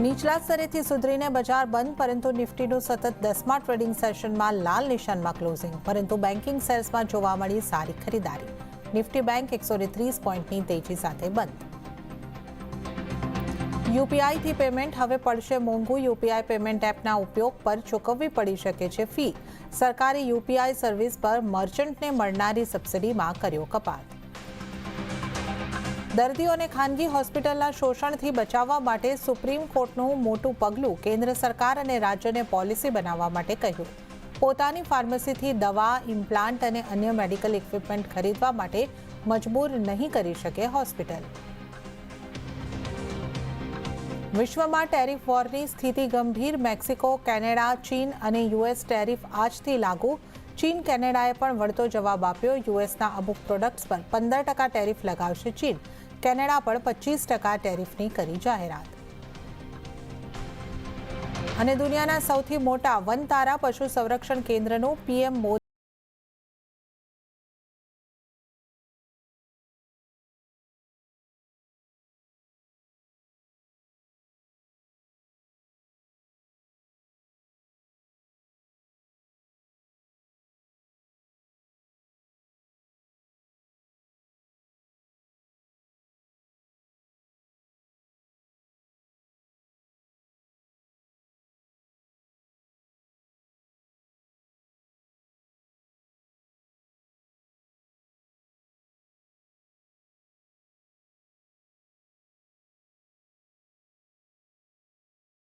નીચલા સ્તરેથી સુધરીને બજાર બંધ, પરંતુ નિફ્ટીનું સતત 10મા ટ્રેડિંગ સેશનમાં લાલ નિશાનમાં ક્લોઝિંગ, પરંતુ બેન્કિંગ સેલ્સમાં જોવા મળી સારી ખરીદારી. નિફ્ટી બેંક 130 પોઈન્ટની તેજી સાથે બંધ. યુપીઆઈથી પેમેન્ટ હવે પડશે મોંઘું. યુપીઆઈ પેમેન્ટ એપના ઉપયોગ પર ચૂકવવી પડી શકે છે ફી. સરકારે યુપીઆઈ સર્વિસ પર મર્ચન્ટને મળનારી સબસિડીમાં કર્યો કપાત. દર્દીઓને ખાનગી હોસ્પિટલના શોષણથી બચાવવા માટે સુપ્રીમ કોર્ટનું મોટું પગલું. કેન્દ્ર સરકાર અને રાજ્યને પોલિસી બનાવવા માટે કહ્યું. પોતાની ફાર્મસીથી દવા, ઇમ્પ્લાન્ટ અને અન્ય મેડિકલ ઇક્વિપમેન્ટ ખરીદવા માટે મજબૂર નહીં કરી શકે હોસ્પિટલ. વિશ્વમાં ટેરિફ વોરની સ્થિતિ ગંભીર. મેક્સિકો, કેનેડા, ચીન અને યુએસ ટેરિફ આજથી લાગુ. ચીન કેનેડાએ પણ વળતો જવાબ આપ્યો. યુએસના અમુક પ્રોડક્ટ્સ પર 15% ટેરિફ લગાવશે ચીન. કેનેડા પણ 25% ટેરિફની કરી જાહેરાત. અને દુનિયાના સૌથી મોટા વનતારા પશુ સંરક્ષણ કેન્દ્રનું પીએમ મોદી